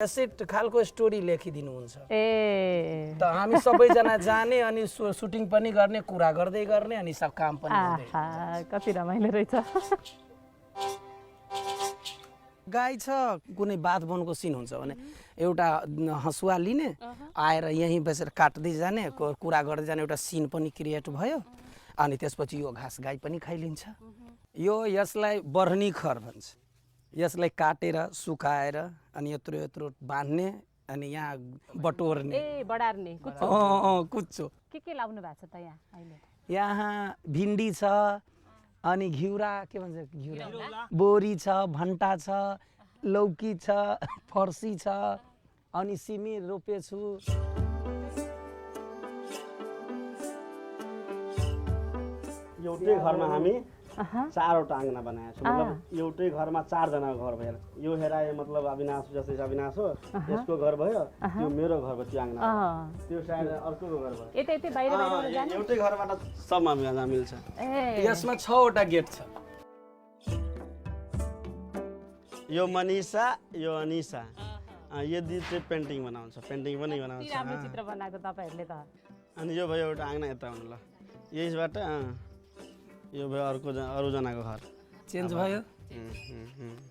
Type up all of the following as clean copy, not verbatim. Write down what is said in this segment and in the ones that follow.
asset खालको story लेखिदिनुहुन्छ ए त हामी सबैजना जाने अनि सुटिङ पनि गर्ने कुरा गर्दै गर्ने अनि सब काम पनि गर्दै कति रमाइलो रहेछ गाई छ कुनै बाथ वनको सिन हुन्छ भने एउटा हँसुवा लिने आएर यहीँ बसेर काट्दै जाने कुरा गर्दै जाने एउटा सिन पनि क्रिएट भयो अनि त्यसपछि यो घाँस गाई पनि खाइलिन्छ यसलाई बर्नी खर भन्छ यसलाई काटेर सुकाएर अनि यत्रो यत्रो बाँध्ने अनि यहाँ बटोर्ने ए बडार्ने कुच्चो के लाउनु भएको छ त यहाँ अहिले यहाँ भिन्डी छ अनि घिउरा के भन्छ घिउरा बोरी छ भन्टा छ लौकी छ फर्सी छ अनि सिमी रोपेछु एउटै घरमा हामी चारवटा आँगना बनाएको छौँ मतलब एउटै घरमा 4 जनाको घर भयो यो हेरायो मतलब अविनाश जस्तै अविनाश हो यसको घर भयो त्यो मेरो घर भयो त्यो आँगना त्यो सायद अर्कोको घर भयो यतै बाहिर जाने एउटै घरबाट सब हामी मिल्छ यसमा 6वटा गेट छ यो मनिषा यो अनिशा यो दुई चाहिँ पेन्टिङ बनाउँछ पेन्टिङ पनि बनाउँछ राम्रो चित्र बनाएको तपाईहरुले त अनि यो भयो एउटा आँगना यता हुनु ल यसबाट यो भयो अरू जनाको घर चेन्ज भयो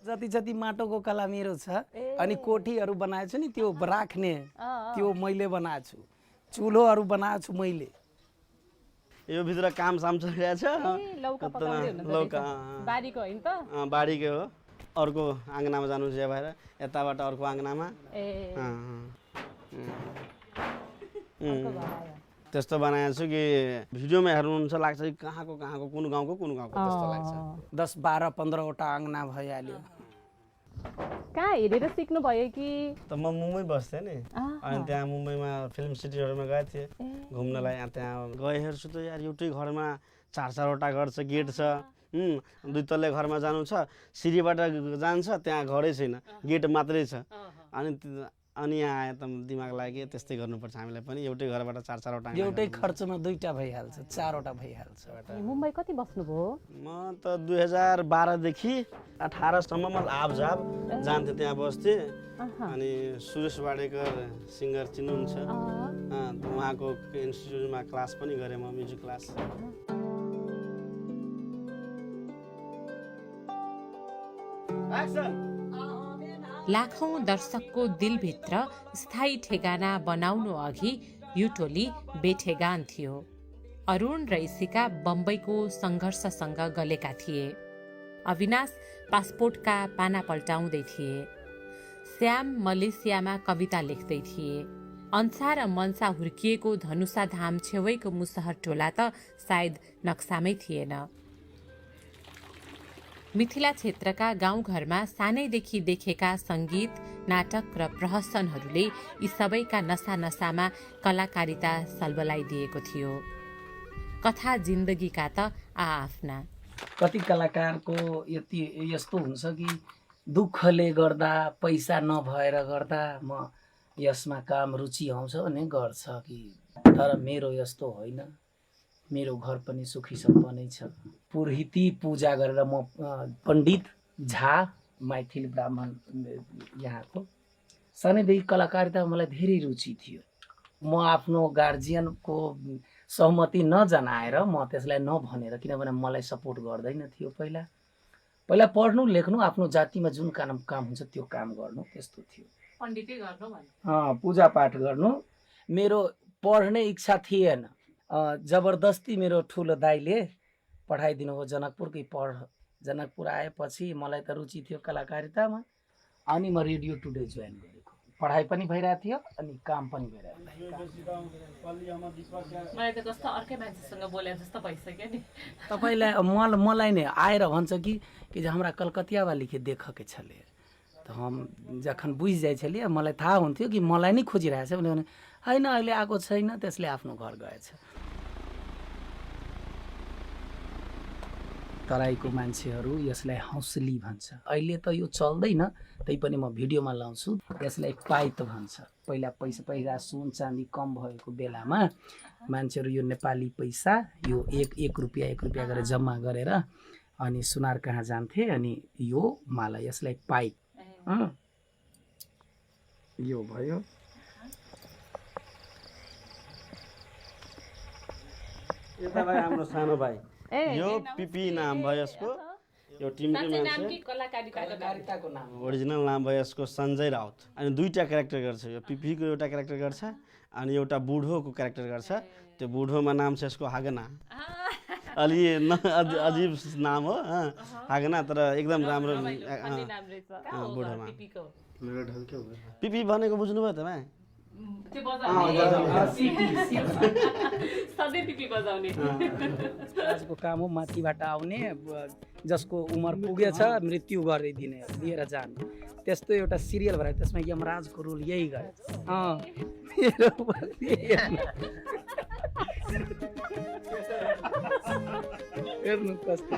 जति जति माटोको कला मेरो छ अनि कोठीहरू बनाएको छु नि त्यो राख्ने त्यो मैले बनाएको छु चुलोहरू बनाएको छु मैले यो भित्र काम साम चलिरहेछ लौका बारीको हैन त बारीको हो अर्को आँगनामा जानु छ भएर यताबाट अर्को आँगनामा त्यस्तो बनाएको छु कि भिडियोमा हेर्नुहुन्छ लाग्छ कि कहाँको कुन गाउँको त्यस्तो लाग्छ 10 12 15वटा आँगना भइहाल्यो कहाँ हेरेर सिक्नु भयो कि त म मुम्बई बस्थेँ नि अनि त्यहाँ मुम्बईमा फिल्म सिटीहरूमा गएको थिएँ घुम्नलाई त्यहाँ गए हेर्छु त यार एउटै घरमा 4-4वटा घर छ गेट छ 2 तल्ले घरमा जानु छ सिडीबाट जान्छ त्यहाँ घरै छैन गेट मात्रै छ अनि यहाँ आए त दिमाग लाग्यो त्यस्तै गर्नुपर्छ हामीलाई पनि एउटै घरबाट 4-4वटा एउटै खर्चमा 2टा भइहाल्छ 4वटा भइहाल्छ मुम्बई कति बस्नुभयो म त 2012 देखि 18 सम्म म आबजाब जान्थे त्यहाँ बस्थे अनि सुरेश वाडेकर सिङ्गर चिन्नुहुन्छ उहाँको इन्स्टिट्युटमा क्लास पनि गरेँ म म्युजिक क्लास लाखौं दर्शकको दिलभित्र स्थायी ठेगाना बनाउनु अघि यो टोली बेठेगान थियो अरुण र इसिका बम्बईको संघर्षसँग गलेका थिए अविनाश पासपोर्टका पाना पल्टाउँदै थिए श्याम मलेसियामा कविता लेख्दै थिए अन्सा र मनसा हुर्किएको धनुषा धाम छेउैको मुसहर टोला त सायद नक्सामै थिएन मिथिला क्षेत्रका गाउँघरमा सानैदेखि देखेका संगीत नाटक र प्रहसनहरूले यी सबैका नसा नसामा कलाकारिता सल्बलाइदिएको थियो कथा जिन्दगीका त आफ्ना कति कलाकारको यस्तो हुन्छ कि दुःखले गर्दा पैसा नभएर गर्दा म यसमा काम रुचि आउँछ भने गर्छ कि तर मेरो यस्तो होइन मेरो घर पनि सुखी सम्पन्नै छ पुरोहिती पूजा गरेर म पण्डित झा मैथिल ब्राह्मण यहाँको सानैदेखि कलाकारिता मलाई धेरै रुचि थियो म आफ्नो गार्जियनको सहमति नजनाएर म त्यसलाई नभनेर किनभने मलाई सपोर्ट गर्दैन थियो पहिला पढ्नु लेख्नु आफ्नो जातिमा जुन काम हुन्छ त्यो काम गर्नु त्यस्तो थियो पण्डितै गर्नु भने पूजा पाठ गर्नु मेरो पढ्ने इच्छा थिएन जबरदस्ती मेरो ठुलो दाइले पठाइदिनु हो जनकपुरकै जनकपुर आएपछि मलाई त रुचि थियो कलाकारितामा अनि म रेडियो टुडे जोइन गरेको पढाइ पनि भइरहेको थियो अनि काम पनि भइरहेको थियो मलाई नै आएर भन्छ कि हमरा कलकतिया वाली के देख के छले त हम जखन बुझि जाइ छलिए मलाई थाहा हुन्थ्यो कि मलाई नै खोजिरहेछ भने हैन अहिले आएको छैन त्यसले आफ्नो घर गएछ तराईको मान्छेहरू यसलाई हौसली भन्छ अहिले त यो चल्दैन तैपनि म भिडियोमा लाउँछु यसलाई पाइत भन्छ पहिला सुन चाँदी कम भएको बेलामा मान्छेहरू यो नेपाली पैसा यो एक रुपियाँ गरेर जम्मा गरेर अनि सुनार कहाँ जान्थे अनि यो माला यसलाई पाइत यो भयो यता भाइ हाम्रो सानो भाइ ए यो पिपी नाम भयो यसको यो टिमकै मान्छे कलाकारिताको नाम ओरिजिनल नाम भयो यसको सञ्जय राउत अनि दुईटा क्यारेक्टर गर्छ यो पिपीको एउटा क्यारेक्टर गर्छ अनि एउटा बुढोको क्यारेक्टर गर्छ त्यो बुढोमा नाम छ यसको हागना अलि अजीब नाम हो हागना तर एकदम राम्रो बुढोमा पिपी भनेको बुझ्नुभयो त भाइ त्यो बजाउने सधैँ पिपी बजाउने आजको काम हो माथिबाट आउने जसको उमेर पुगेछ मृत्यु गरिदिने लिएर जाने त्यस्तो एउटा सिरियल भएर त्यसमा यमराजको रोल यही गरे हेर्नु कस्तो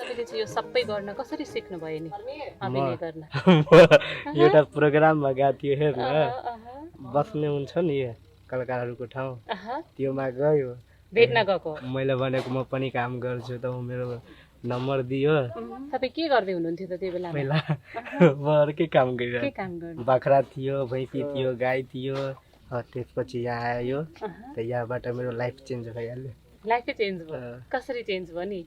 तपाईँले चाहिँ यो सबै गर्न कसरी सिक्नुभयो नि अभिनय गर्न एउटा प्रोग्राममा गएको थियो हेर्न बस्ने हुन्छ नि कलाकारहरूको ठाउँ त्योमा गयो भेट्न गएको मैले भनेको म पनि काम गर्छु त मेरो नम्बर दियो तपाईँ के गर्दै हुनुहुन्थ्यो त त्यो बेला पहिला म अर्कै काम के गरिरहेको काम गर्नु बाख्रा थियो भैँसी थियो गाई थियो त्यसपछि यहाँ आयो त यहाँबाट मेरो लाइफ चेन्ज भइहाल्यो लाइफै चेन्ज भयो कसरी चेन्ज भयो नि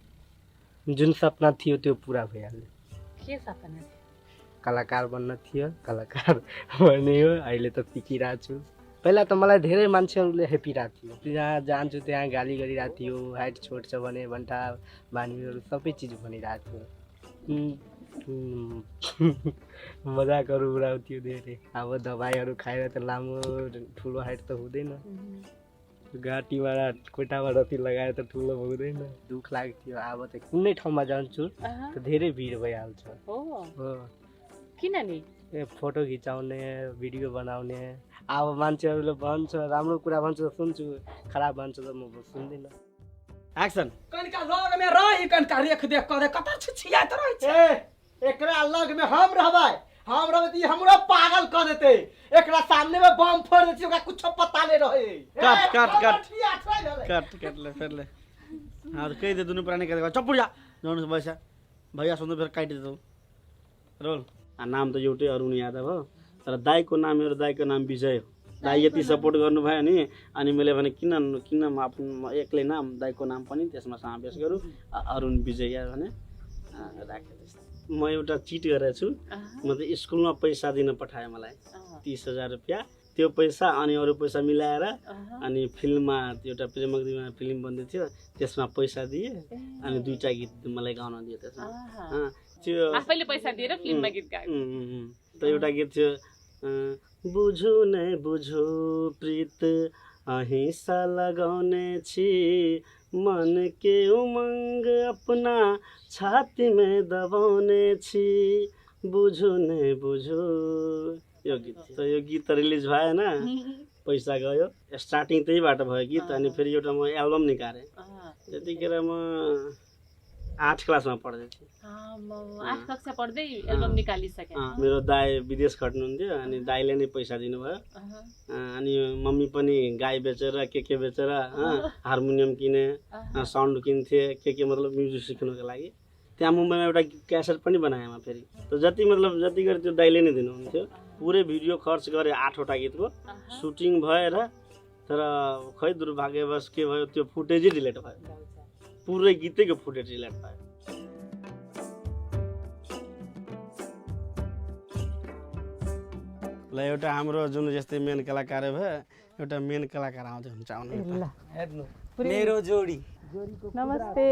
जुन सपना थियो त्यो पुरा भइहाल्यो के सपना थियो कलाकार बन्न थियो कलाकार बन्यो अहिले त पिकिरहेको छु पहिला त मलाई धेरै मान्छेहरूले हेपिरहेको थियो जहाँ जान्छु त्यहाँ गाली गरिरहेको थियो हाइट छोट छ भने भन्टा बानीहरू सबै चिज भनिरहेको थियो मजाकहरू उडाउँथ्यो धेरै अब दबाईहरू खाएर त लामो ठुलो हाइट त हुँदैन घाँटीबाट खुट्टामा रति लगाएर त ठुलो हुँदैन दुःख लाग्थ्यो अब त कुनै ठाउँमा जान्छु त धेरै भिड भइहाल्छ हो हो किन नि फोटो खिचाउने भिडियो बनाउने अब मान्छेहरूले भन्छ राम्रो कुरा भन्छ त सुन्छु खराब भन्छ त म सुन्दिनँ एक्सन कनिका लग में रही कनिका रेख देख करे कता छिछियात रहै छै एकरा लग में हम रहबै हम रहबै त ई हमरो पागल क देते एकरा सामने में बम फोड़ देती ओकरा कुछ पता नहीं रहे कट ले फेर ले हाँ कही दे दुनू प्राणी कह चुप जा जानु पैसा भैया सुन्नु फेर काटि देऊ रोल नाम त एउटै अरुण यादव हो तर दाईको नाम मेरो दाईको नाम विजय हो दाई यति सपोर्ट गर्नुभयो नि अनि मैले भने किन म आफ्नो एक्लै नाम दाईको नाम पनि त्यसमा समावेश गरौँ अरुण विजय भने राखेँ म एउटा चिट गरेको छु म त स्कुलमा पैसा दिन पठाएँ मलाई 30,000 रुपियाँ त्यो पैसा अनि अरू पैसा मिलाएर अनि फिल्ममा एउटा प्रेमगदीमा फिल्म बन्दै थियो त्यसमा पैसा दिएँ अनि दुईटा गीत मलाई गाउन दियो त्यसमा त्यो आफैले पैसा दिएर फिल्ममा गीत गायो त एउटा गीत थियो बुझु नै बुझु प्रीत अहिंसा लगाउने छि मन के उमंग अपना छाती में दबाउने छि बुझु नै बुझु यो गीत त यो गीत रिलिज भएन पैसा गयो स्टार्टिङ त्यहीबाट भयो गीत अनि फेरि एउटा म एल्बम निकालेँ त्यतिखेर म 8 क्लासमा पढ्दै थिएँ 8 कक्षा पढ्दै एल्बम निकालिसके मेरो दाइ विदेश खट्नुहुन्थ्यो अनि दाइले नै पैसा दिनुभयो अनि मम्मी पनि गाई बेचेर के बेचेर हार्मोनियम किने साउन्ड किन्थे के मतलब म्युजिक सिक्नुको लागि त्यहाँ मुम्बईमा एउटा क्यासेट पनि बनाएँ म फेरि त जति गरे त्यो दाइले नै दिनुहुन्थ्यो पुरै भिडियो खर्च गरेँ 8वटा गीतको सुटिङ भएर तर खै दुर्भाग्यवश के भयो त्यो फुटेजै डिलिट भयो पुरै गीतैको फुटेज डिलिट भयो ल एउटा हाम्रो जुन जस्तै मेन कलाकार भयो एउटा मेन कलाकार आउँदै हुन्छ आउनु मेरो जोडी नमस्ते